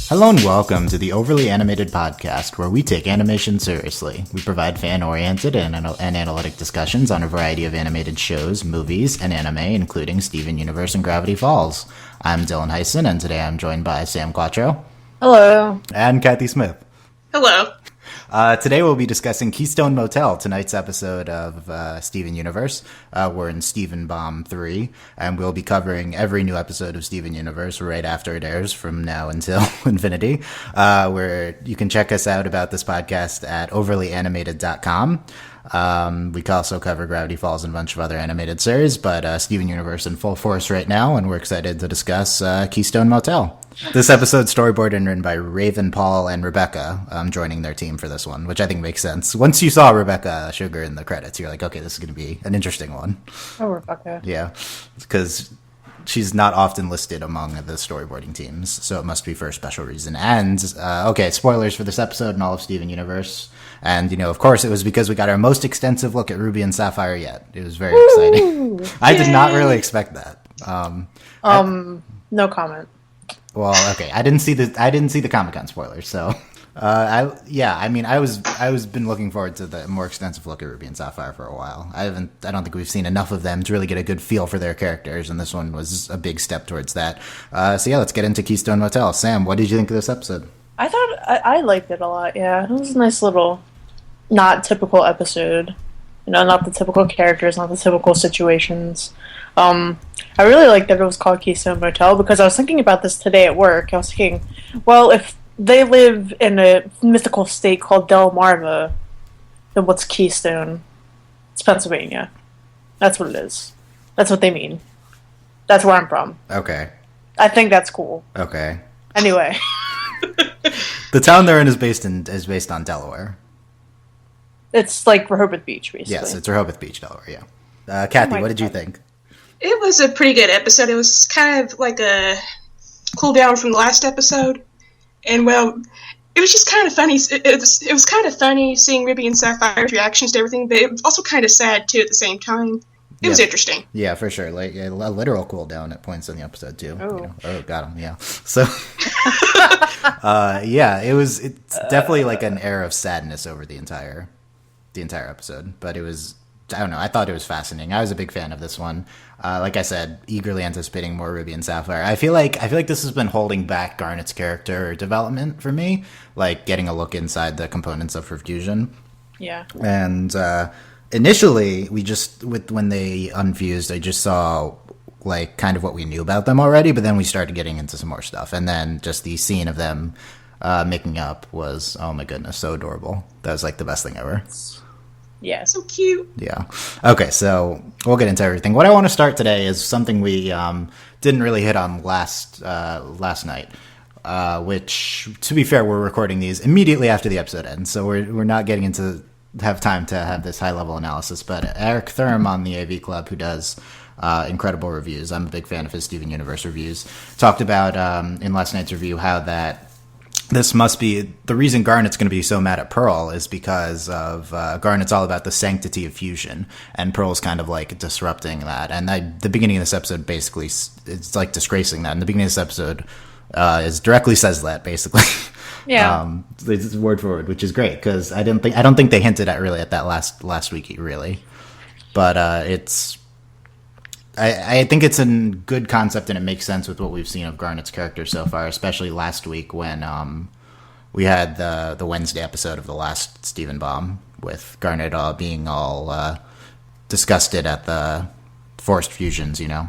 Hello and welcome to the Overly Animated Podcast, where we take animation seriously. We provide fan-oriented and analytic discussions on a variety of animated shows, movies, and anime, including Steven Universe and Gravity Falls. I'm Dylan Hysen, and today I'm joined by Sam Quattro. Hello. And Cathy Smith. Hello. Today we'll be discussing Keystone Motel, tonight's episode of Steven Universe. We're in Steven Bomb 3, and we'll be covering every new episode of Steven Universe right after it airs from now until infinity. Where you can check us out about this podcast at overlyanimated.com. We can also cover Gravity Falls and a bunch of other animated series, but Steven Universe in full force right now, and we're excited to discuss Keystone Motel. This episode's storyboarded and written by Raven, Paul, and Rebecca, joining their team for this one, which I think makes sense. Once you saw Rebecca Sugar in the credits, you're like, okay, this is going to be an interesting one. Oh, Rebecca. Yeah, because she's not often listed among the storyboarding teams, so it must be for a special reason. And, okay, spoilers for this episode and all of Steven Universe. And, you know, of course, it was because we got our most extensive look at Ruby and Sapphire yet. It was very exciting. I did not really expect that. No comment. Well, okay, I didn't see the Comic-Con spoilers, so I was been looking forward to the more extensive look at Ruby and Sapphire for a while. I don't think we've seen enough of them to really get a good feel for their characters, and this one was a big step towards that. So yeah, let's get into Keystone Motel. Sam, what did you think of this episode? I thought I liked it a lot. Yeah, it was a nice little, not typical episode. You know, not the typical characters, not the typical situations. I really like that it was called Keystone Motel because I was thinking about this today at work. I was thinking, well, if they live in a mythical state called Delmarva, then what's Keystone? It's Pennsylvania. That's what it is. That's what they mean. That's where I'm from. Okay. I think that's cool. Okay. Anyway. The town they're in is based on Delaware. It's like Rehoboth Beach, basically. Yes, it's Rehoboth Beach, Delaware, yeah. Cathy, what did you think? It was a pretty good episode. It was kind of like a cool down from the last episode. And, well, it was just kind of funny. It was kind of funny seeing Ruby and Sapphire's reactions to everything, but it was also kind of sad, too, at the same time. It was interesting. Yeah, for sure. Like a literal cool down at points in the episode, too. Oh, you know? Oh, got him, yeah. So, yeah, it's definitely like an air of sadness over the entire episode. But it was, I don't know, I thought it was fascinating. I was a big fan of this one. Like I said, eagerly anticipating more Ruby and Sapphire. I feel like this has been holding back Garnet's character development for me, like getting a look inside the components of her fusion. Yeah. And initially, when they unfused, I just saw like kind of what we knew about them already, but then we started getting into some more stuff, and then just the scene of them making up was, oh my goodness, so adorable. That was like the best thing ever. Yeah, so cute. Yeah. Okay, so we'll get into everything. What I want to start today is something we didn't really hit on last night, which, to be fair, we're recording these immediately after the episode ends, so we're not getting into have time to have this high-level analysis. But Eric Thurm on the AV Club, who does incredible reviews, I'm a big fan of his Steven Universe reviews, talked about in last night's review how that this must be the reason Garnet's going to be so mad at Pearl is because of Garnet's all about the sanctity of fusion, and Pearl's kind of like disrupting that. And the beginning of this episode basically it's like disgracing that. And the beginning of this episode is directly says that basically. Yeah. It's word for word, which is great because I don't think they hinted at that last week really, but I think it's a good concept and it makes sense with what we've seen of Garnet's character so far, especially last week when we had the Wednesday episode of the last Steven Bomb with Garnet being all disgusted at the forced fusions, you know?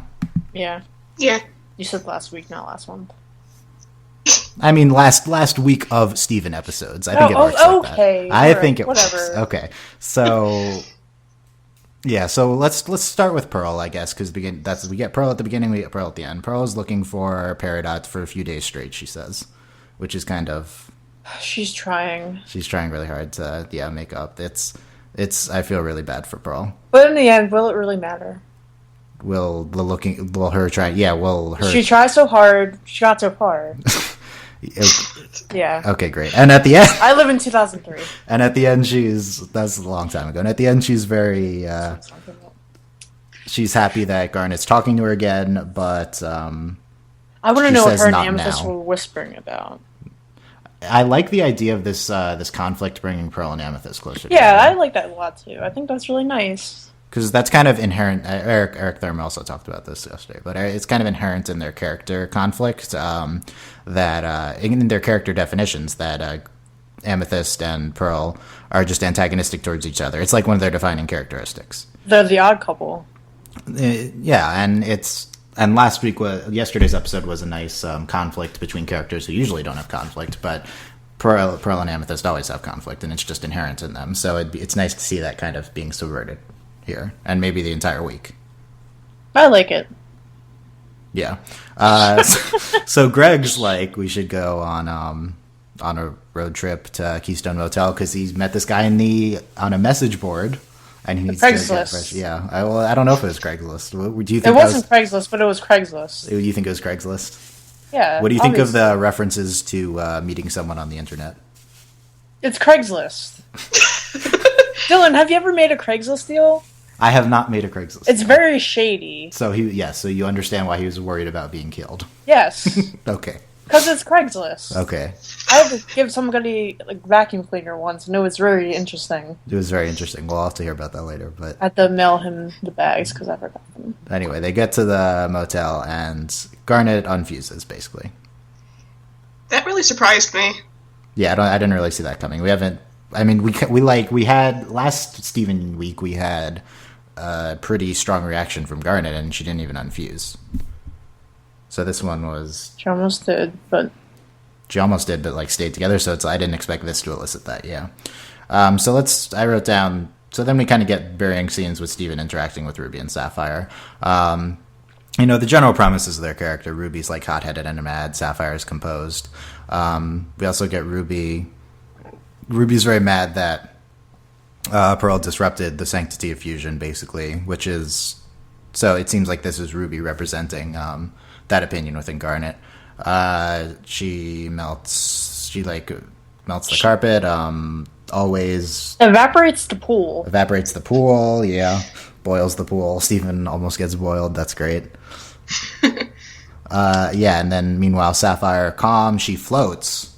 Yeah. Yeah. You said last week, not last month. I mean, last week of Steven episodes. I think it works like okay. that. I think it whatever. works. Okay. So... Yeah, so let's start with Pearl, I guess, because we get Pearl at the beginning, we get Pearl at the end. Pearl is looking for Peridot for a few days straight, she says, which is kind of... She's trying. She's trying really hard to, make up. It's. I feel really bad for Pearl. But in the end, will it really matter? She tried so hard, she got so far. Yeah. Okay, great. And at the end... I live in 2003. And at the end, that's a long time ago. And at the end, she's very... she's happy that Garnet's talking to her again, but... I want to know what her and Amethyst were whispering about. I like the idea of this this conflict bringing Pearl and Amethyst closer. Yeah, together. I like that a lot too. I think that's really nice. Because that's kind of inherent. Eric Thurm also talked about this yesterday, but it's kind of inherent in their character conflict that in their character definitions that Amethyst and Pearl are just antagonistic towards each other. It's like one of their defining characteristics. They're the odd couple. Yeah, and yesterday's episode was a nice conflict between characters who usually don't have conflict, but Pearl and Amethyst always have conflict, and it's just inherent in them. So it's nice to see that kind of being subverted here, and maybe the entire week. I like it. Yeah. So Greg's like, we should go on a road trip to Keystone Motel because he's met this guy on a message board, and he needs to get fresh. Yeah. I don't know if it was Craigslist. Do you think it wasn't Craigslist, but it was Craigslist. You think it was Craigslist? Yeah. What do you think of the references to meeting someone on the internet? It's Craigslist. Dylan, have you ever made a Craigslist deal? I have not made a Craigslist. It's very shady. So so you understand why he was worried about being killed. Yes. Okay. Because it's Craigslist. Okay. I had to give somebody a vacuum cleaner once, and it was very interesting. It was very interesting. We'll have to hear about that later. But I had to mail him the bags because I forgot them. Anyway, they get to the motel, and Garnet unfuses, basically. That really surprised me. Yeah, I didn't really see that coming. We haven't... I mean, we had... Last Steven week, we had a pretty strong reaction from Garnet, and she didn't even unfuse. So this one was... She almost did, but stayed together, so I didn't expect this to elicit that, yeah. I wrote down... So then we kind of get varying scenes with Steven interacting with Ruby and Sapphire. The general premises of their character, Ruby's like hot-headed and mad, Sapphire's composed. We also get Ruby's very mad that Pearl disrupted the sanctity of fusion, basically, which is... So it seems like this is Ruby representing that opinion within Garnet. She melts the carpet, always... Evaporates the pool, yeah. Boils the pool. Steven almost gets boiled. That's great. And then meanwhile, Sapphire, calm, she floats.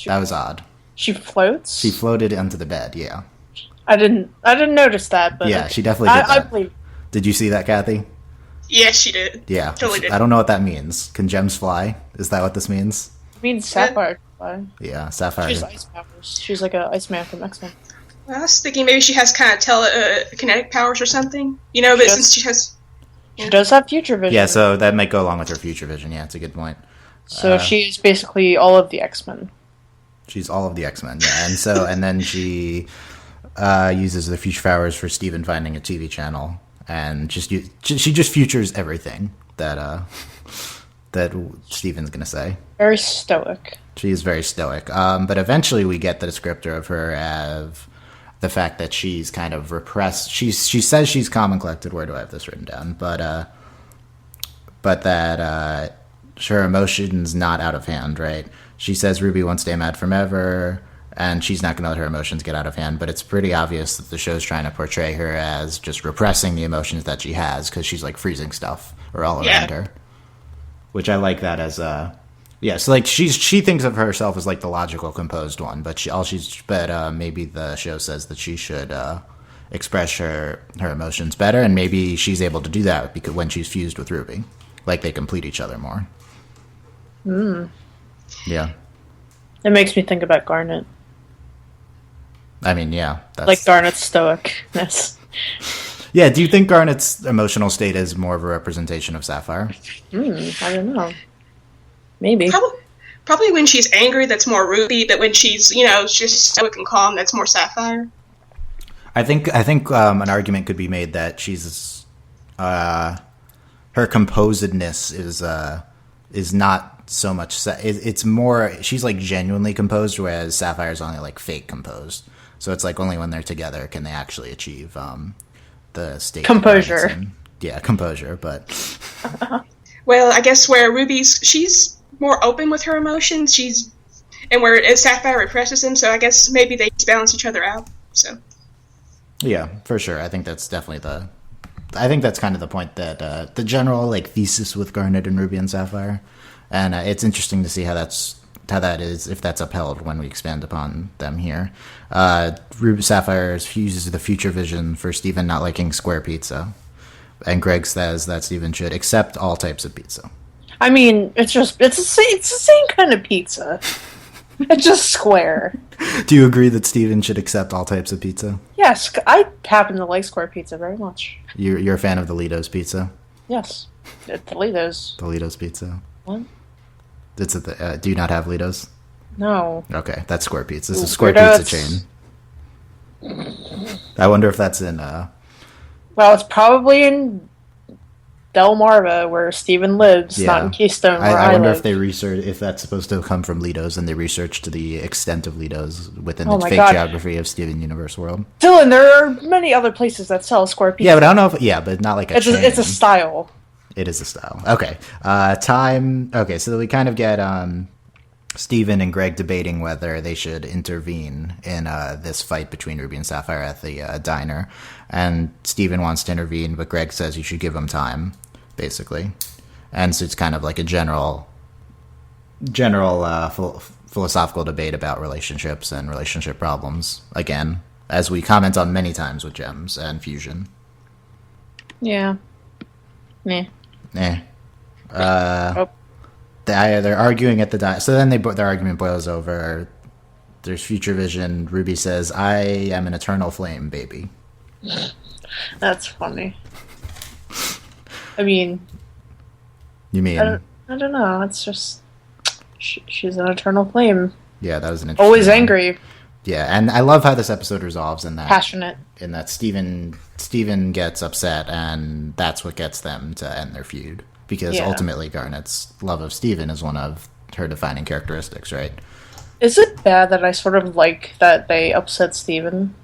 That was odd. She floats? She floated onto the bed, yeah. I didn't notice that, but... Yeah, she definitely did that. I believe. Did you see that, Kathy? Yes, she did. Yeah. Totally did. I don't know what that means. Can gems fly? Is that what this means? It means Sapphire can fly. Yeah, Sapphire. She has ice powers. She's like an Iceman from X-Men. Well, I was thinking maybe she has kind of telekinetic powers or something. But since she has... She does have future vision. Yeah, so that might go along with her future vision. Yeah, it's a good point. So she's basically all of the X-Men. She's all of the X-Men, yeah. And then she uses the future powers for Steven finding a TV channel, and she just futures everything that Steven's gonna say. Very stoic. She is very stoic. But eventually we get the descriptor of her as the fact that she's kind of repressed. She says she's calm and collected. Where do I have this written down? But that her emotions not out of hand, right? She says Ruby won't stay mad forever, and she's not going to let her emotions get out of hand. But it's pretty obvious that the show's trying to portray her as just repressing the emotions that she has because she's like freezing stuff or all around her. Which I like that as a... Yeah, so like she thinks of herself as like the logical, composed one, but maybe the show says that she should express her emotions better, and maybe she's able to do that because when she's fused with Ruby, like they complete each other more. Yeah, it makes me think about Garnet. I mean, yeah, that's... like Garnet's stoicness. Yeah, do you think Garnet's emotional state is more of a representation of Sapphire? I don't know. Maybe. Probably when she's angry, that's more Ruby, but when she's, just stoic and calm, that's more Sapphire. I think an argument could be made that she's her composedness is not so much. It's more she's like genuinely composed, whereas Sapphire's only like fake composed. So it's like only when they're together can they actually achieve the state composure. Yeah, composure, but. Well, I guess where she's more open with her emotions, and where Sapphire represses them, so I guess maybe they balance each other out, so. Yeah, for sure. I think that's definitely I think that's kind of the point that the general, like, thesis with Garnet and Ruby and Sapphire, and it's interesting to see how that's that is, if that's upheld when we expand upon them here. Sapphire uses the future vision for Steven not liking square pizza. And Greg says that Steven should accept all types of pizza. I mean, it's the same kind of pizza. It's just square. Do you agree that Steven should accept all types of pizza? Yes, I happen to like square pizza very much. You're a fan of the Lido's pizza? Yes. Toledo's. The Lido's pizza. What? Do you not have Lido's? No. Okay, that's square pizza. It's a square pizza chain. I wonder if that's in... Well, it's probably in Delmarva, where Steven lives, not in Keystone, where I wonder live. if they research if that's supposed to come from Lido's, and they researched the extent of Lido's within the fake geography of Steven Universe world. Dylan, there are many other places that sell square pizza. Yeah, but I don't know if... Yeah, but not like a chain. It's a style. It is a style. Okay. Time... Okay, so we kind of get Steven and Greg debating whether they should intervene in this fight between Ruby and Sapphire at the diner. And Steven wants to intervene, but Greg says you should give him time, basically. And so it's kind of like a general philosophical debate about relationships and relationship problems. Again, as we comment on many times with Gems and Fusion. Yeah. Meh. They're arguing at the diner. So then their argument boils over. There's future vision. Ruby says, "I am an eternal flame, baby." That's funny. I mean... You mean... I don't know. It's just... she's an eternal flame. Yeah, that was an interesting Always one. angry. Yeah, and I love how this episode resolves in that... Passionate. In that Steven gets upset, and that's what gets them to end their feud. Because ultimately Garnet's love of Steven is one of her defining characteristics, right? Is it bad that I sort of like that they upset Steven?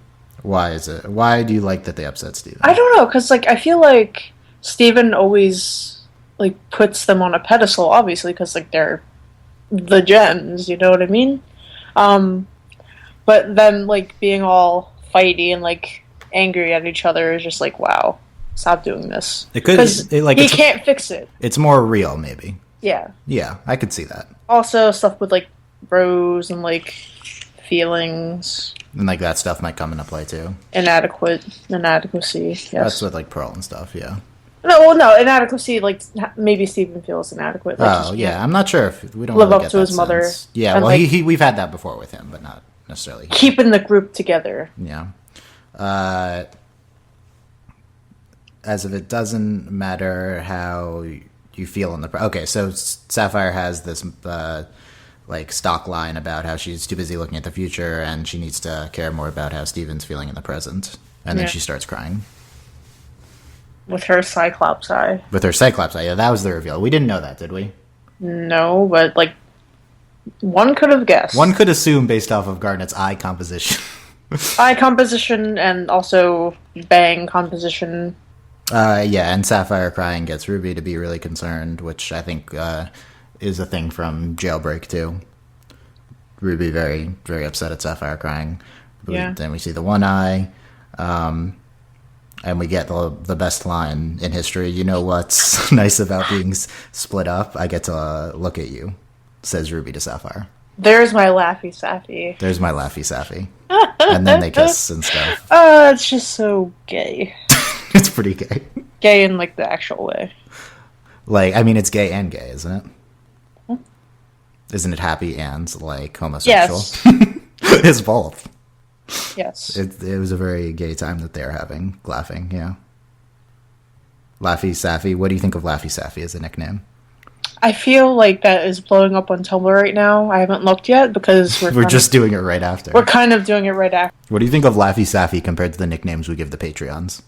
Why is it? Why do you like that they upset Steven? I don't know, because I feel like Steven always puts them on a pedestal, obviously, because they're the gems, you know what I mean? But then being all fighty and angry at each other is just wow, stop doing this. Because he can't fix it. It's more real, maybe. Yeah. Yeah, I could see that. Also, stuff with Rose and feelings. And that stuff might come into play too. Inadequacy. Yes. That's with Pearl and stuff. Yeah. No, inadequacy. Maybe Steven feels inadequate. Yeah, I'm not sure if we don't live really up get to that his mother. sense. Yeah, and, well, we've had that before with him, but not necessarily keeping the group together. Yeah. As if it doesn't matter how you feel in the... Okay, so Sapphire has this stock line about how she's too busy looking at the future and she needs to care more about how Steven's feeling in the present. And then she starts crying. With her Cyclops eye. Yeah, that was the reveal. We didn't know that, did we? No, but one could have guessed. One could assume based off of Garnet's eye composition. Eye composition and also bang composition. And Sapphire crying gets Ruby to be really concerned, which I think is a thing from Jailbreak too. Ruby very, very upset at Sapphire crying. But then we see the one eye, and we get the best line in history. You know what's nice about being split up? I get to look at you, says Ruby to Sapphire. There's my Laffy Sappy. There's my Laffy Sappy. And then they kiss and stuff. It's just so gay. It's pretty gay. Gay in the actual way. It's gay and gay, isn't it? Huh? Isn't it happy and homosexual? Yes. It's both. Yes. It was a very gay time that they were having, laughing, yeah. Laffy Sappy. What do you think of Laffy Sappy as a nickname? I feel that is blowing up on Tumblr right now. I haven't looked yet because we're just doing it right after. We're kind of doing it right after. What do you think of Laffy Sappy compared to the nicknames we give the Patreons?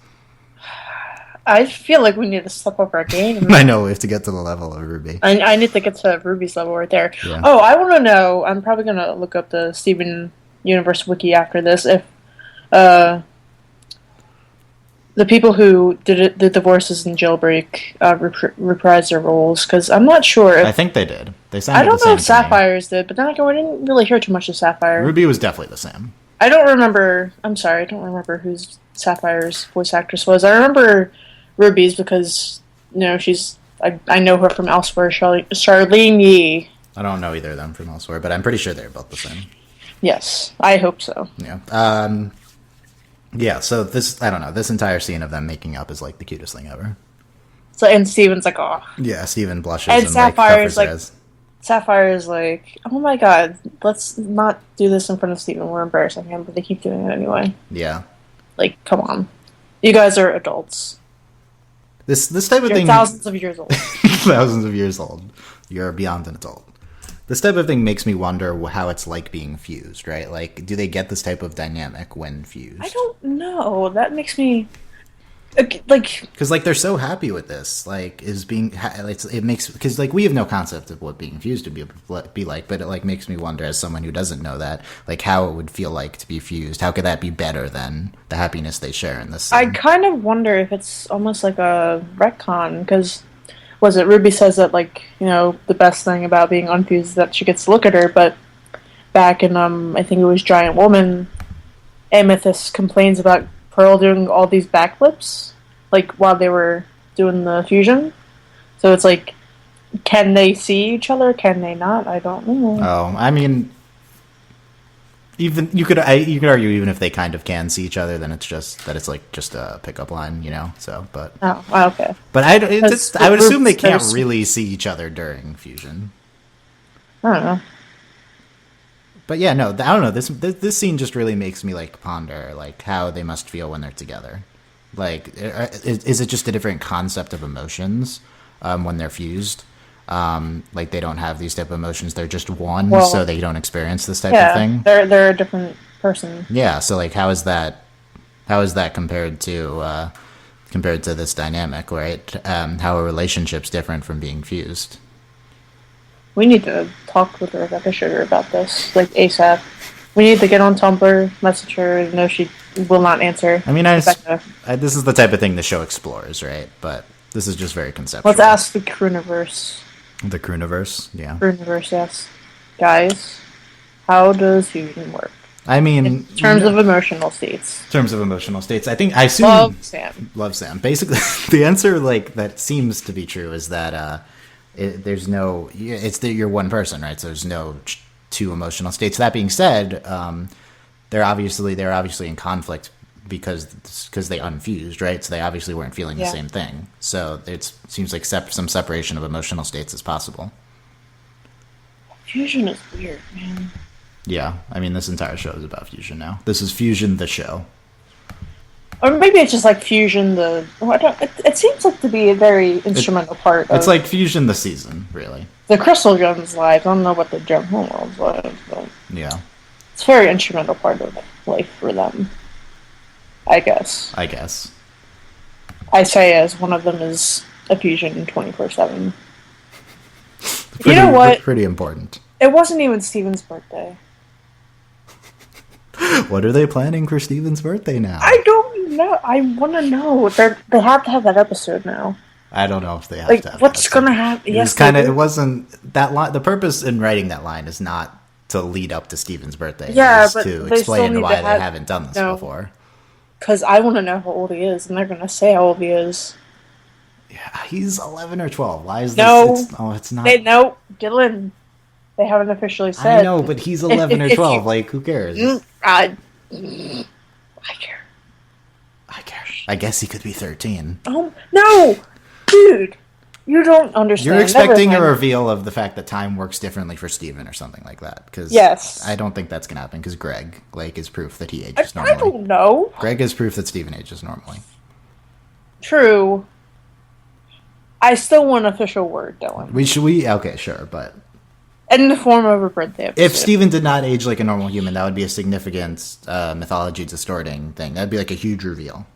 I feel like we need to step up our game. I know, we have to get to the level of Ruby. I need to get to Ruby's level right there. Yeah. Oh, I want to know, I'm probably going to look up the Steven Universe wiki after this, if the people who did the voices in Jailbreak reprised their roles, because I'm not sure if... I think they did. They sounded I don't the know same if Sapphire's did, but then again, I didn't really hear too much of Sapphire. Ruby was definitely the same. I don't remember who Sapphire's voice actress was. I remember Ruby's because, she's... I know her from elsewhere, Charlene Yee. I don't know either of them from elsewhere, but I'm pretty sure they're both the same. Yes, I hope so. Yeah. Yeah, so this, I don't know, this entire scene of them making up is like the cutest thing ever. So, and Steven's like, oh. Yeah, Steven blushes And and Sapphire's like, like, Sapphire is like, oh my god, let's not do this in front of Steven. We're embarrassing him, but they keep doing it anyway. Yeah. Like, come on. You guys are adults. This type of You're thing... thousands of years old. Thousands of years old. You're beyond an adult. This type of thing makes me wonder how it's like being fused, right? Like, do they get this type of dynamic when fused? I don't know. That makes me... Like... Because, like, they're so happy with this. Like, it makes... Because, like, we have no concept of what being fused would be like, but it, like, makes me wonder, as someone who doesn't know that, like, how it would feel like to be fused. How could that be better than the happiness they share in this scene? I kind of wonder if it's almost like a retcon, because... Was it Ruby says that, like, you know, the best thing about being unfused is that she gets to look at her, but back in, I think it was Giant Woman, Amethyst complains about Pearl doing all these backflips, like, while they were doing the fusion. So it's like, can they see each other? Can they not? I don't know. Oh, I mean... Even you could argue even if they kind of can see each other, then it's just a pickup line, you know. So, but okay. But I would assume they can't really see each other during fusion. I don't know. But yeah, no, I don't know. This scene just really makes me like ponder like how they must feel when they're together. Like, is it just a different concept of emotions when they're fused? Like they don't have these type of emotions, they're just one, so they don't experience this type of thing. They're a different person. Yeah, so like how is that compared to this dynamic, right? How a relationship's different from being fused. We need to talk with Rebecca Sugar about this, like ASAP. We need to get on Tumblr, message her. No, she will not answer. I mean, this is the type of thing the show explores, right? But this is just very conceptual. Let's ask the Crooniverse. The Crooniverse, yeah. Crooniverse, yes. Guys, how does fusion work? I mean... In terms of emotional states. I assume... Love Sam. Basically, the answer, like, that seems to be true is that there's no... you're one person, right? So there's no two emotional states. That being said, they're obviously in conflict because they unfused, right? So they obviously weren't feeling the same thing. So it seems like some separation of emotional states is possible. Fusion is weird, man. Yeah, I mean, this entire show is about fusion now. This is Fusion the show. Or maybe it's just like Fusion the... It seems like to be a very instrumental part of... It's like Fusion the season, really. The Crystal Gems life. I don't know what the Gem Homeworld's like, but... Yeah. It's a very instrumental part of life for them. I guess. I say as one of them is a fusion 24/7. You know what? Pretty important. It wasn't even Steven's birthday. What are they planning for Steven's birthday now? I don't know. I want to know. They have to have that episode now. I don't know if they have to have what's going to happen? Yes, it wasn't that line. The purpose in writing that line is not to lead up to Steven's birthday. Yeah, but to explain why they haven't done this before. Because I want to know how old he is, and they're going to say how old he is. Yeah, he's 11 or 12. Why is this? It's not. No, Dylan. They haven't officially said. I know, but he's 11 or 12. Like, who cares? I care. I guess he could be 13. Oh, no! Dude! You don't understand. You're expecting a reveal of the fact that time works differently for Steven or something like that. Yes. I don't think that's going to happen, because Greg, is proof that he ages normally. I don't know. Greg is proof that Steven ages normally. True. I still want an official word, Dylan. Okay, sure, but... In the form of a birthday episode. If Steven did not age like a normal human, that would be a significant mythology distorting thing. That'd be like a huge reveal.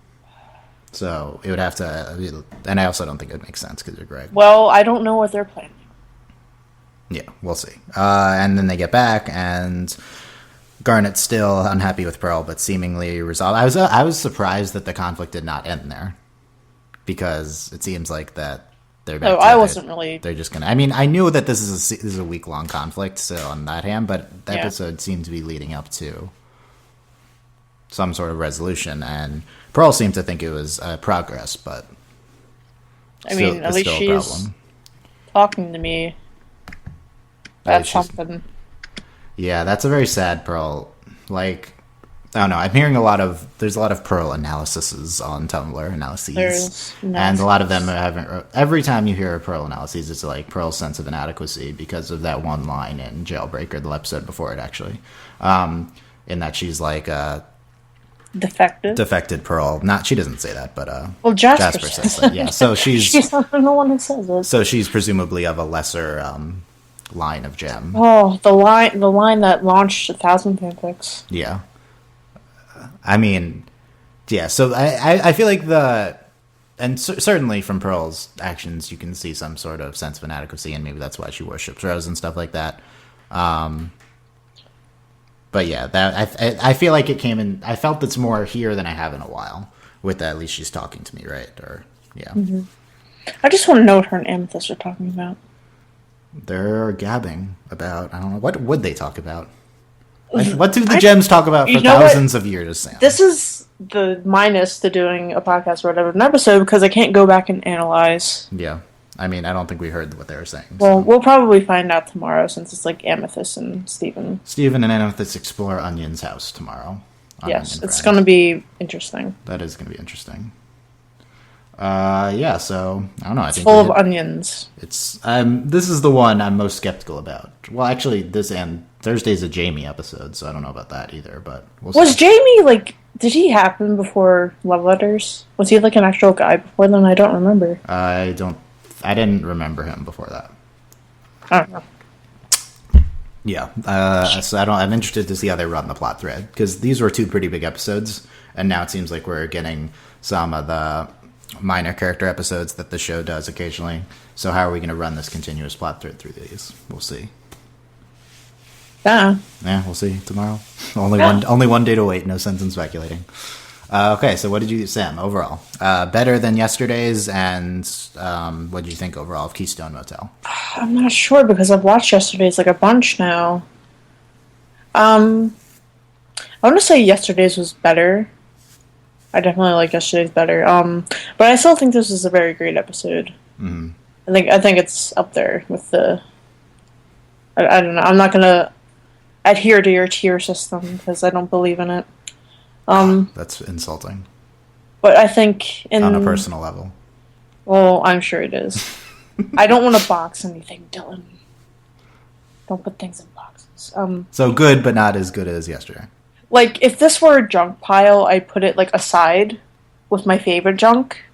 So it would have to... And I also don't think it would make sense because you're Greg. Well, I don't know what they're planning. Yeah, we'll see. And then they get back, and Garnet's still unhappy with Pearl, but seemingly resolved. I was surprised that the conflict did not end there, because it seems like that they're back. I wasn't really. They're just gonna. I mean, I knew that this is a week-long conflict, so on that hand, but the episode seemed to be leading up to some sort of resolution, and Pearl seemed to think it was progress, but I mean, at least she's talking to me. That's she's- something. Yeah, that's a very sad Pearl. Like, I don't know. I'm hearing there's a lot of Pearl analyses on Tumblr, analyses. And a lot of them haven't. Every time you hear a Pearl analysis, it's like Pearl's sense of inadequacy because of that one line in Jailbreaker, the episode before it, actually. In that she's like defected Pearl. She doesn't say that, but well, Jasper says that. Yeah, so she's not the one who says it. So she's presumably of a lesser line of gem. Oh, the line that launched 1,000 fanfics. Yeah. I mean, yeah, so I feel like certainly from Pearl's actions, you can see some sort of sense of inadequacy, and maybe that's why she worships Rose and stuff like that. But yeah, that I feel like it came in. I felt it's more here than I have in a while. With that, at least she's talking to me, right? Or yeah. Mm-hmm. I just want to know what her and Amethyst are talking about. They're gabbing about. I don't know, what would they talk about. What do the gems talk about for thousands of years, Sam? This is the minus to doing a podcast or whatever, an episode, because I can't go back and analyze. Yeah. I mean, I don't think we heard what they were saying. Well, we'll probably find out tomorrow, since it's like Amethyst and Steven. Steven and Amethyst explore Onion's house tomorrow. Yes, it's going to be interesting. That is going to be interesting. Yeah, so, I don't know. I think full of onions. It's this is the one I'm most skeptical about. Well, actually, Thursday's a Jamie episode, so I don't know about that either, but we'll see. Was Jamie, did he happen before Love Letters? Was he, an actual guy before then? I don't remember. I didn't remember him before that. I don't know. Yeah, so I'm interested to see how they run the plot thread, because these were two pretty big episodes, and now it seems like we're getting some of the minor character episodes that the show does occasionally. So how are we going to run this continuous plot thread through these? We'll see. Yeah, we'll see tomorrow. Only one day to wait. No sense in speculating. Okay, so what did you, Sam, overall? Better than yesterday's, and what did you think overall of Keystone Motel? I'm not sure, because I've watched yesterday's a bunch now. I want to say yesterday's was better. I definitely like yesterday's better. But I still think this was a very great episode. Mm-hmm. I think it's up there with the. I don't know. I'm not gonna adhere to your tier system because I don't believe in it. That's insulting. But I think on a personal level. Well, I'm sure it is. I don't want to box anything, Dylan. Don't put things in boxes. So good, but not as good as yesterday. If this were a junk pile, I'd put it aside with my favorite junk.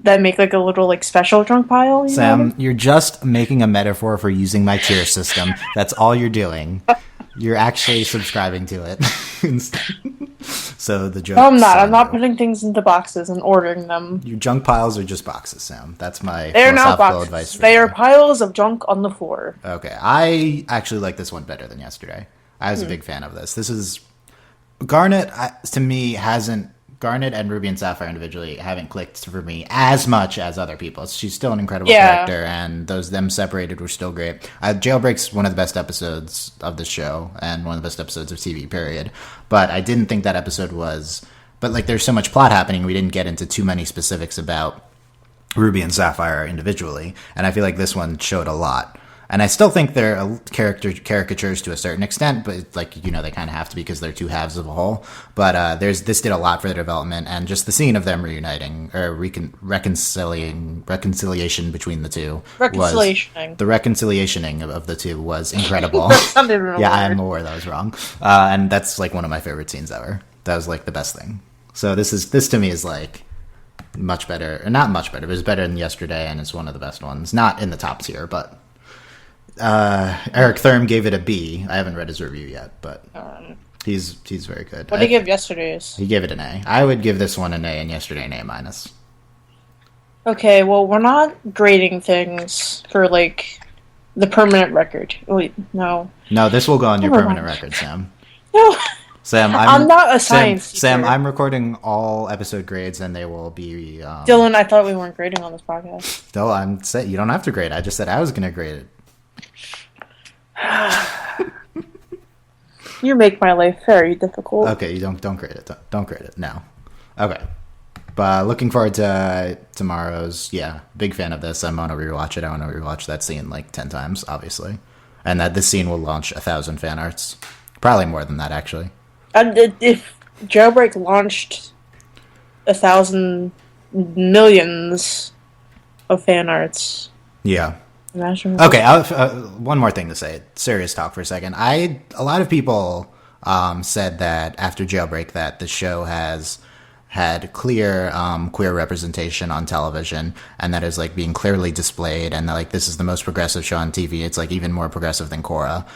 Then make a little special junk pile. Sam, you're just making a metaphor for using my tier system. That's all you're doing. You're actually subscribing to it. So the joke. No, I'm not. I'm not putting things into boxes and ordering them. Your junk piles are just boxes, Sam. That's my They're not boxes. Advice for they you. are piles of junk on the floor. Okay, I actually like this one better than yesterday. I was a big fan of this. This is Garnet. To me, Garnet and Ruby and Sapphire individually haven't clicked for me as much as other people. She's still an incredible character, and them separated were still great. Jailbreak's one of the best episodes of the show, and one of the best episodes of TV, period. But I didn't think that episode was... But, there's so much plot happening, we didn't get into too many specifics about Ruby and Sapphire individually, and I feel like this one showed a lot. And I still think they're caricatures to a certain extent, but they kind of have to because they're two halves of a whole. But this did a lot for their development, and just the scene of them reuniting or reconciliation between the two. The reconciliationing of the two was incredible. Yeah, I'm aware that was wrong, and that's one of my favorite scenes ever. That was the best thing. So this to me is much better, or not much better, but it's better than yesterday, and it's one of the best ones. Not in the top tier, but. Eric Thurm gave it a B. I haven't read his review yet, but he's very good. What did he give yesterday's? He gave it an A. I would give this one an A, and yesterday an A minus. Okay, well, we're not grading things for the permanent record. Wait, no. No, this will go on your permanent record, Sam. No. Sam, I'm not a science teacher. Sam, I'm recording all episode grades, and they will be... Dylan, I thought we weren't grading on this podcast. No, I'm saying you don't have to grade. I just said I was going to grade it. You make my life very difficult. Okay, you don't grade it. Don't grade it now. Okay, but looking forward to tomorrow's. Yeah, big fan of this. I'm gonna rewatch it. I want to rewatch that scene 10 times, obviously. and that this scene will launch 1,000 fan arts. Probably more than that, actually. And if Jailbreak launched 1,000 millions of fan arts. Yeah. Imagine. Okay, one more thing to say. Serious talk for a second. A lot of people said that after Jailbreak that the show has had clear queer representation on television, and that is like being clearly displayed, and that, like, this is the most progressive show on TV. It's like even more progressive than Korra,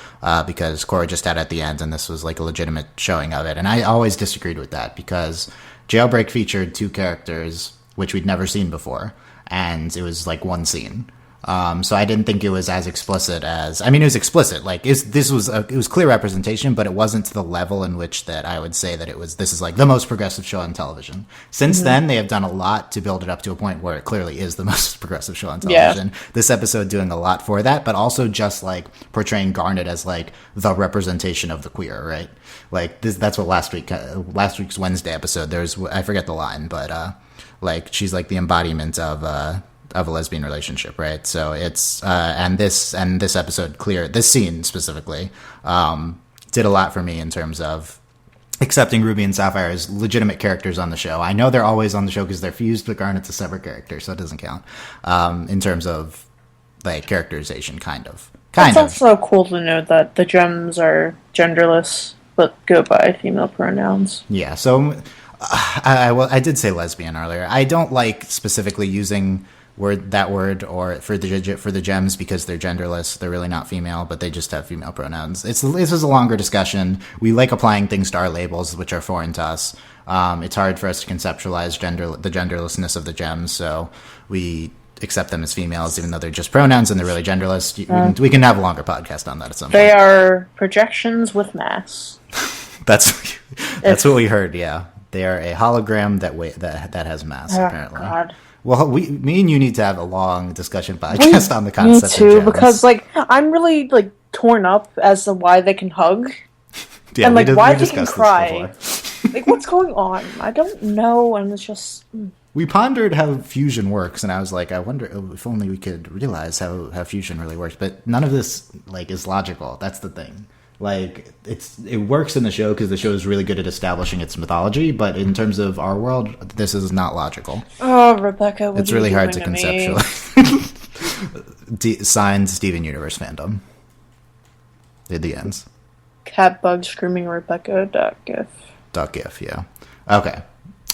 because Korra just had at the end, and this was like a legitimate showing of it. And I always disagreed with that, because Jailbreak featured 2 characters which we'd never seen before, and it was like one scene. So I didn't think it was as explicit as, I mean, it was explicit. Like, it was clear representation, but it wasn't to the level in which that I would say that this is like the most progressive show on television. Since then, they have done a lot to build it up to a point where it clearly is the most progressive show on television. Yeah. This episode doing a lot for that, but also just like portraying Garnet as like the representation of the queer, right? Like that's what last week's Wednesday episode, I forget the line, but like she's like the embodiment of a lesbian relationship, right? So it's and this episode, this scene specifically, did a lot for me in terms of accepting Ruby and Sapphire as legitimate characters on the show. I know they're always on the show because they're fused, but Garnet's a separate character, so it doesn't count in terms of like characterization, kind of. It's also cool to know that the gems are genderless but go by female pronouns. Yeah, so I did say lesbian earlier. I don't like specifically using that word or for the gems because they're genderless. They're really not female, but they just have female pronouns. This is a longer discussion. We like applying things to our labels, which are foreign to us. It's hard for us to conceptualize the genderlessness of the gems, so we accept them as females, even though they're just pronouns and they're really genderless. We can have a longer podcast on that at some point. They are projections with mass. That's what we heard. Yeah, they are a hologram that has mass. Apparently. God. Well, me and you need to have a long discussion podcast on the concept. Me too, of gems. because like I'm really like torn up as to why they can hug, yeah, and like why they can cry. Like what's going on? I don't know, and it's just. We pondered how fusion works, and I was like, I wonder if only we could realize how fusion really works. But none of this like is logical. That's the thing. Like it works in the show because the show is really good at establishing its mythology, but in terms of our world, this is not logical. Oh, Rebecca, it's really hard to conceptualize. Signed, Steven Universe fandom. The ends. Cat bug screaming Rebecca.gif. .gif, yeah. Okay.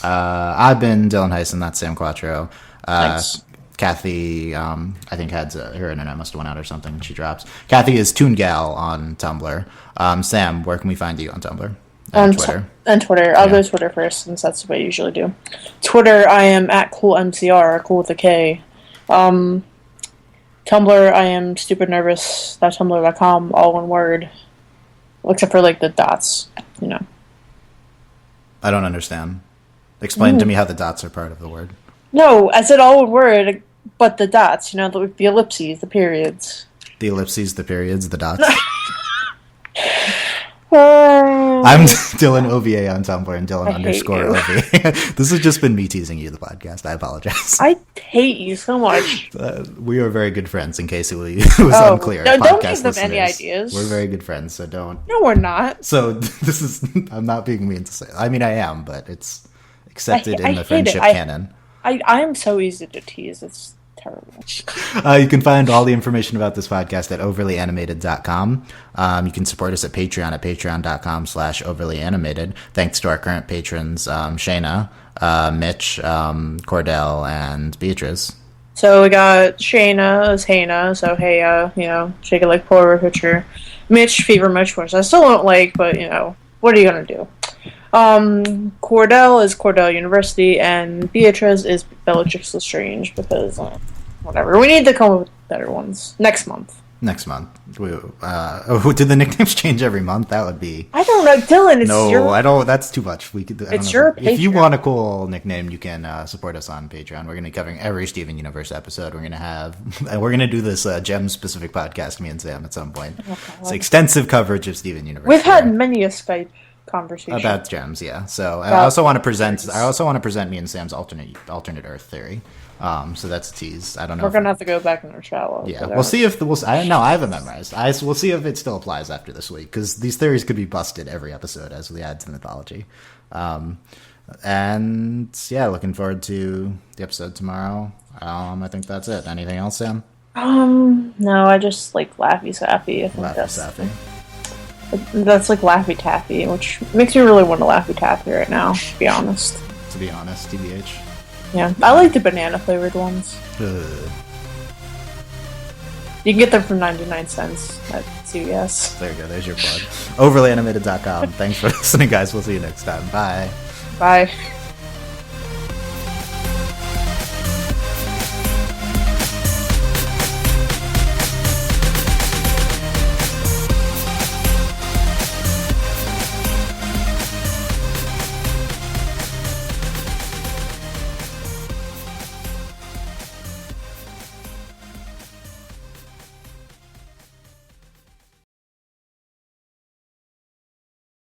I've been Dylan Hysen. That's Sam Quattro. Thanks. Cathy, I think her internet must have went out or something. She drops. Cathy is Toon Gal on Tumblr. Sam, where can we find you on Tumblr? And Twitter. And Twitter. I'll go to Twitter first, since that's what I usually do. Twitter, I am at CoolMCR, cool with a K. Tumblr, I am stupidnervous.tumblr.com, all one word. Except for, like, the dots, you know. I don't understand. Explain to me how the dots are part of the word. No, I said all one word, but the dots, you know, the ellipses, the periods. The ellipses, the periods, the dots. I'm Dylan OVA on Tumblr and Dylan _OVA. This has just been me teasing you, the podcast. I apologize. I hate you so much. We are very good friends, in case it was unclear. No, don't give them any ideas. We're very good friends, so don't. No, we're not. So I'm not being mean to say. I mean, I am, but it's accepted in the friendship canon. I am so easy to tease. It's terrible. You can find all the information about this podcast at overlyanimated.com. You can support us at Patreon at patreon.com/overlyanimated. Thanks to our current patrons, Shayna, Mitch, Cordell, and Beatrice. So we got Shayna as Hannah, so hey, you know, shake it like poor picture. Mitch, Fever Mitch, which I still don't like, but you know, what are you gonna do? Cordell is Cordell University, and Beatrice is Bellatrix Lestrange, because, whatever. We need to come up with better ones. Next month. Did the nicknames change every month? That would be... I don't know, Dylan, it's No, I don't... That's too much. It's your Patreon. If you want a cool nickname, you can support us on Patreon. We're going to be covering every Steven Universe episode. We're going to do this gem-specific podcast, me and Sam, at some point. It's extensive coverage of Steven Universe. We've had many a Skype conversation about gems, yeah. So I also want to present me and Sam's alternate Earth theory. So that's a tease. I don't know. We're gonna have to go back in our shallow. Yeah, we'll see if I have it memorized. We'll see if it still applies after this week, because these theories could be busted every episode as we add to mythology. And yeah, looking forward to the episode tomorrow. I think that's it. Anything else, Sam? No, I just like Laffy Sappy. I think Laffy Sappy. That's like Laffy Taffy, which makes me really want to Laffy Taffy right now, to be honest. TBH. Yeah, I like the banana flavored ones. You can get them for 99 cents at CVS. There you go. There's your plug. Overlyanimated.com. Thanks for listening, guys. We'll see you next time. Bye. Bye.